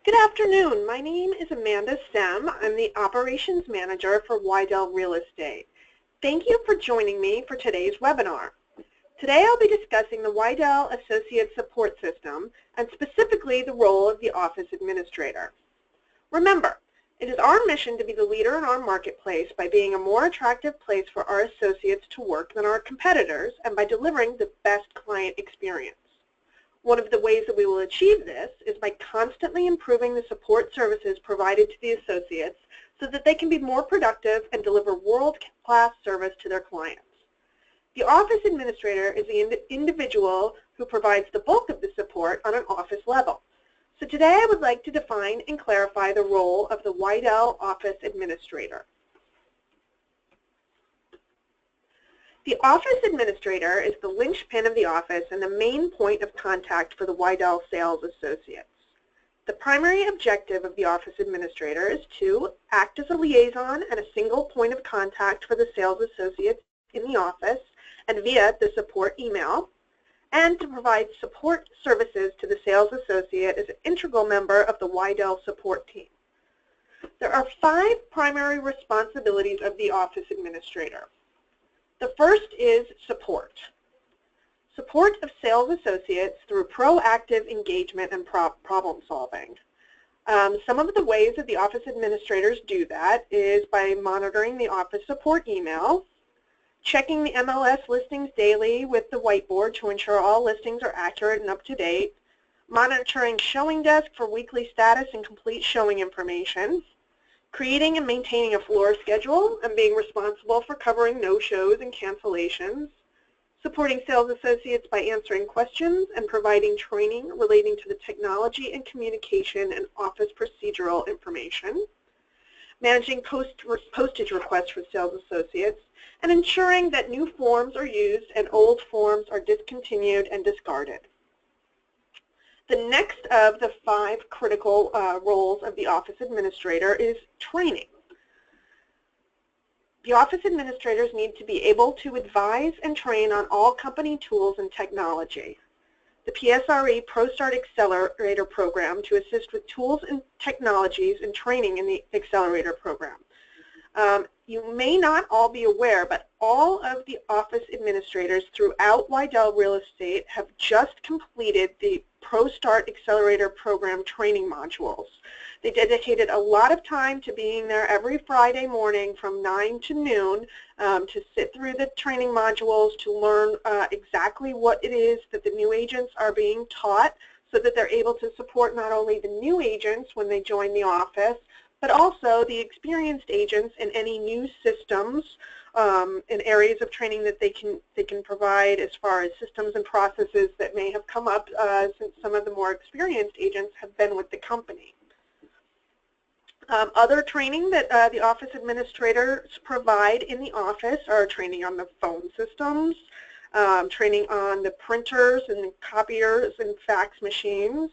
Good afternoon. My name is Amanda Stem. I'm the Operations Manager for Weidel Real Estate. Thank you for joining me for today's webinar. Today I'll be discussing the Weidel Associate Support System and specifically the role of the Office Administrator. Remember, it is our mission to be the leader in our marketplace by being a more attractive place for our associates to work than our competitors and by delivering the best client experience. One of the ways that we will achieve this is by constantly improving the support services provided to the associates so that they can be more productive and deliver world-class service to their clients. The office administrator is the individual who provides the bulk of the support on an office level. So today I would like to define and clarify the role of the Weidel Office Administrator. The Office Administrator is the linchpin of the office and the main point of contact for the Weidel sales associates. The primary objective of the Office Administrator is to act as a liaison and a single point of contact for the sales associates in the office and via the support email, and to provide support services to the sales associate as an integral member of the Weidel support team. There are 5 primary responsibilities of the Office Administrator. The first is support. Support of sales associates through proactive engagement and problem solving. Some of the ways that the office administrators do that is by monitoring the office support email, checking the MLS listings daily with the whiteboard to ensure all listings are accurate and up to date, monitoring showing desk for weekly status and complete showing information, creating and maintaining a floor schedule and being responsible for covering no-shows and cancellations, supporting sales associates by answering questions and providing training relating to the technology and communication and office procedural information, managing postage requests for sales associates, and ensuring that new forms are used and old forms are discontinued and discarded. The next of the 5 critical roles of the office administrator is training. The office administrators need to be able to advise and train on all company tools and technology. The PSRE ProStart Accelerator program to assist with tools and technologies and training in the Accelerator program. You may not all be aware, but all of the office administrators throughout Weidel Real Estate have just completed the ProStart Accelerator program training modules. They dedicated a lot of time to being there every Friday morning from 9 to noon to sit through the training modules to learn exactly what it is that the new agents are being taught so that they're able to support not only the new agents when they join the office, but also the experienced agents in any new systems and areas of training that they can provide as far as systems and processes that may have come up since some of the more experienced agents have been with the company. Other training that the office administrators provide in the office are training on the phone systems, training on the printers and copiers and fax machines,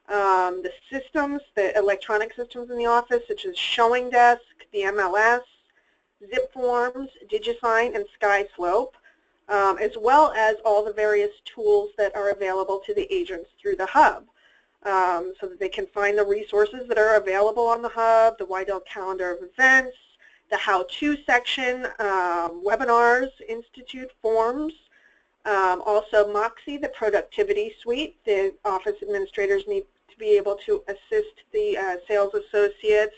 the systems, the electronic systems in the office, such as Showing Desk, the MLS, Zip Forms, DigiSign, and SkySlope, as well as all the various tools that are available to the agents through the hub, so that they can find the resources that are available on the hub, the Weidel calendar of events, the how-to section, webinars, institute forms, also Moxie, the productivity suite. The office administrators need to be able to assist the sales associates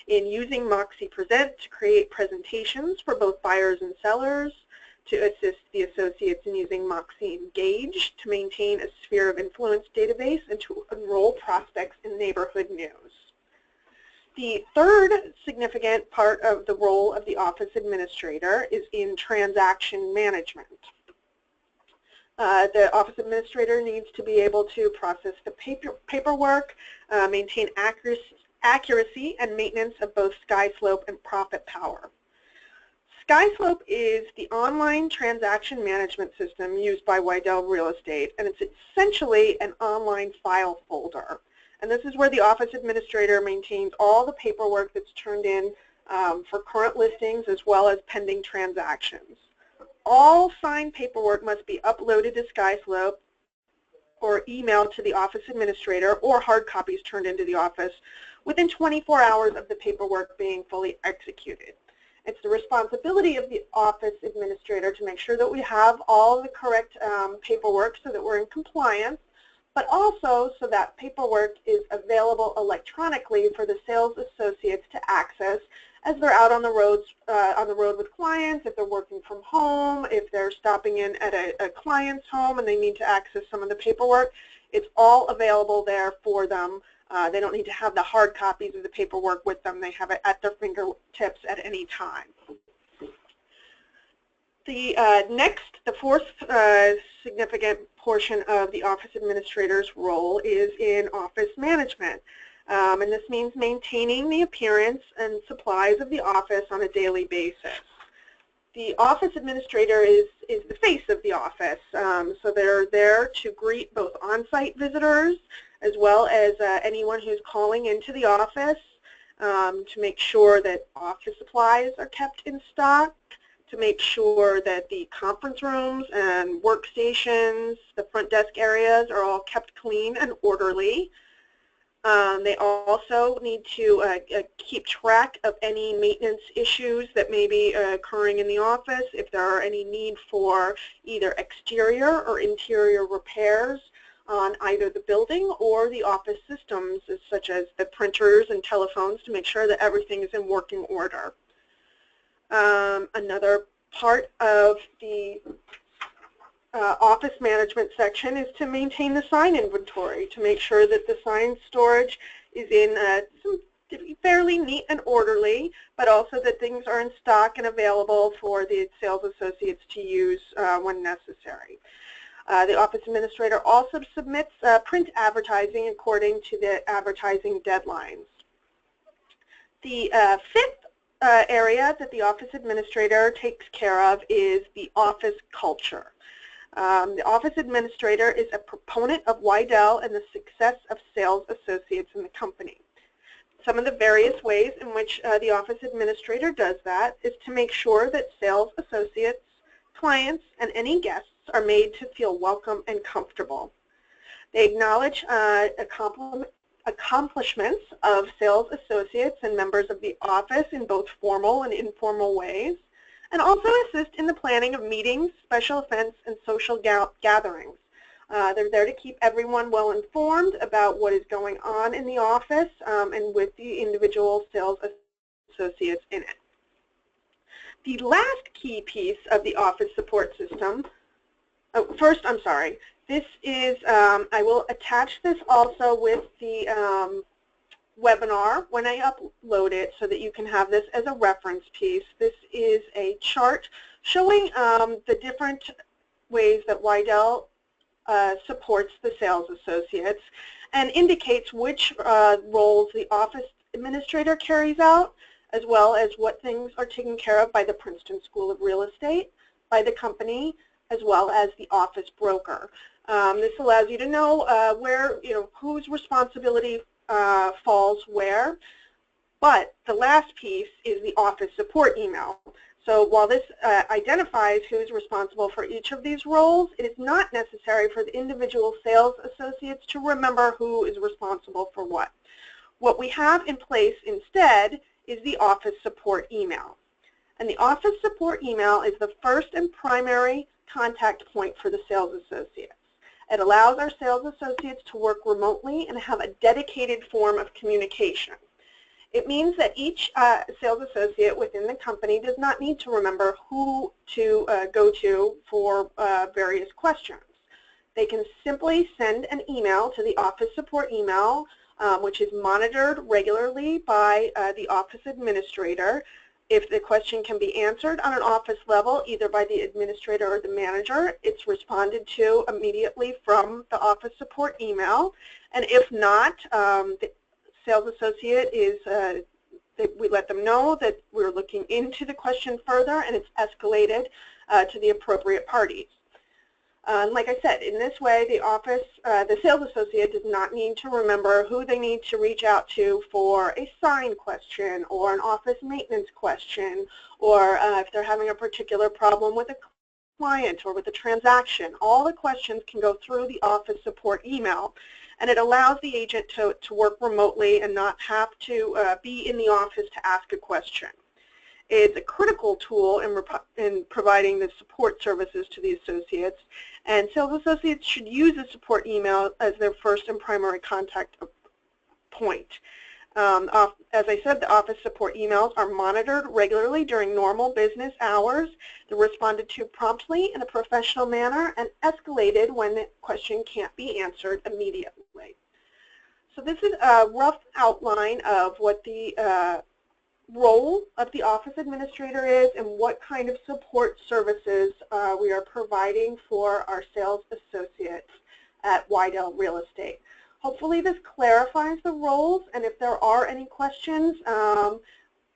in using Moxie Present to create presentations for both buyers and sellers, to assist the associates in using Moxie Engage to maintain a sphere of influence database and to enroll prospects in neighborhood news. The third significant part of the role of the office administrator is in transaction management. The office administrator needs to be able to process the paperwork, maintain accuracy and maintenance of both SkySlope and Profit Power. SkySlope is the online transaction management system used by Weidel Real Estate, and it's essentially an online file folder. And this is where the office administrator maintains all the paperwork that's turned in for current listings as well as pending transactions. All signed paperwork must be uploaded to SkySlope or emailed to the office administrator or hard copies turned into the office within 24 hours of the paperwork being fully executed. It's the responsibility of the office administrator to make sure that we have all the correct paperwork so that we're in compliance, but also so that paperwork is available electronically for the sales associates to access as they're out on the road with clients, if they're working from home, if they're stopping in at a client's home and they need to access some of the paperwork. It's all available there for them. They don't need to have the hard copies of the paperwork with them. They have it at their fingertips at any time. The fourth significant portion of the office administrator's role is in office management. And this means maintaining the appearance and supplies of the office on a daily basis. The office administrator is the face of the office, so they're there to greet both on-site visitors as well as anyone who's calling into the office, to make sure that office supplies are kept in stock, to make sure that the conference rooms and workstations, the front desk areas are all kept clean and orderly. They also need to keep track of any maintenance issues that may be occurring in the office, if there are any need for either exterior or interior repairs on either the building or the office systems, such as the printers and telephones, to make sure that everything is in working order. Another part of the office management section is to maintain the sign inventory, to make sure that the sign storage is in fairly neat and orderly, but also that things are in stock and available for the sales associates to use when necessary. The office administrator also submits print advertising according to the advertising deadlines. The fifth area that the office administrator takes care of is the office culture. The office administrator is a proponent of Weidel and the success of sales associates in the company. Some of the various ways in which the office administrator does that is to make sure that sales associates, clients, and any guests are made to feel welcome and comfortable. They acknowledge accomplishments of sales associates and members of the office in both formal and informal ways, and also assist in the planning of meetings, special events, and social gatherings. They're there to keep everyone well informed about what is going on in the office and with the individual sales associates in it. The last key piece of the office support system, this is, I will attach this also with the webinar when I upload it so that you can have this as a reference piece. This is a chart showing the different ways that Weidel supports the sales associates and indicates which roles the office administrator carries out, as well as what things are taken care of by the Princeton School of Real Estate, by the company, as well as the office broker. This allows you to know where, whose responsibility falls where. But the last piece is the office support email. So while this identifies who's responsible for each of these roles, it is not necessary for the individual sales associates to remember who is responsible for what. What we have in place instead is the office support email. And the office support email is the first and primary contact point for the sales associates. It allows our sales associates to work remotely and have a dedicated form of communication. It means that each sales associate within the company does not need to remember who to go to for various questions. They can simply send an email to the office support email, which is monitored regularly by the office administrator. If the question can be answered on an office level, either by the administrator or the manager, it's responded to immediately from the office support email. And if not, the sales associate is, we let them know that we're looking into the question further and it's escalated to the appropriate parties. Like I said, in this way, the sales associate does not need to remember who they need to reach out to for a sign question or an office maintenance question, or if they're having a particular problem with a client or with a transaction. All the questions can go through the office support email, and it allows the agent to work remotely and not have to be in the office to ask a question. It's a critical tool in providing the support services to the associates, and sales associates should use the support email as their first and primary contact point. As I said, the office support emails are monitored regularly during normal business hours. They're responded to promptly in a professional manner and escalated when the question can't be answered immediately. So this is a rough outline of what the role of the office administrator is and what kind of support services we are providing for our sales associates at Weidel Real Estate. Hopefully this clarifies the roles, and if there are any questions,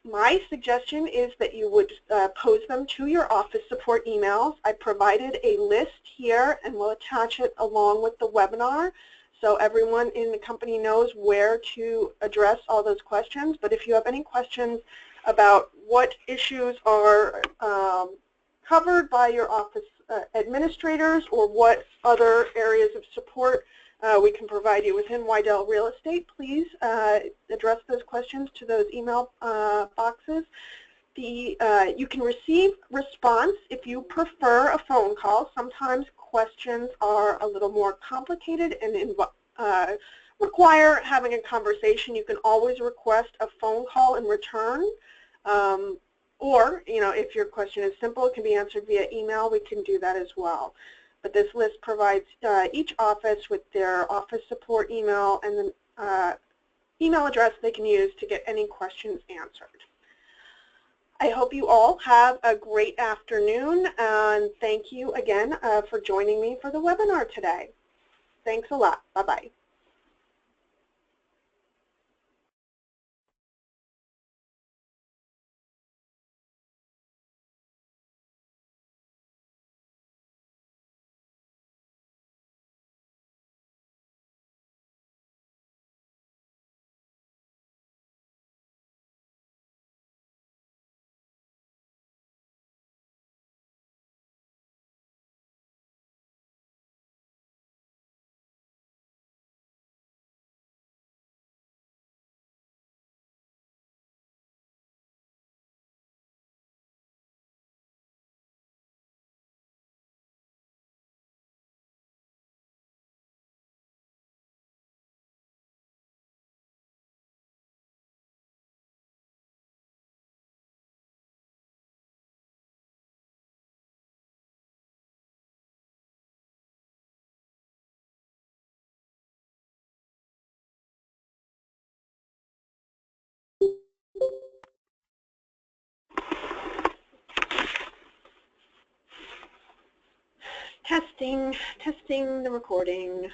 my suggestion is that you would pose them to your office support emails. I provided a list here and we'll attach it along with the webinar so everyone in the company knows where to address all those questions. But if you have any questions about what issues are covered by your office administrators or what other areas of support we can provide you within Weidel Real Estate, please address those questions to those email boxes. You can receive response if you prefer a phone call. Sometimes questions are a little more complicated and require having a conversation. You can always request a phone call in return. Or, if your question is simple, it can be answered via email. We can do that as well. But this list provides each office with their office support email and the email address they can use to get any questions answered. I hope you all have a great afternoon, and thank you again for joining me for the webinar today. Thanks a lot. Bye-bye. Testing the recording.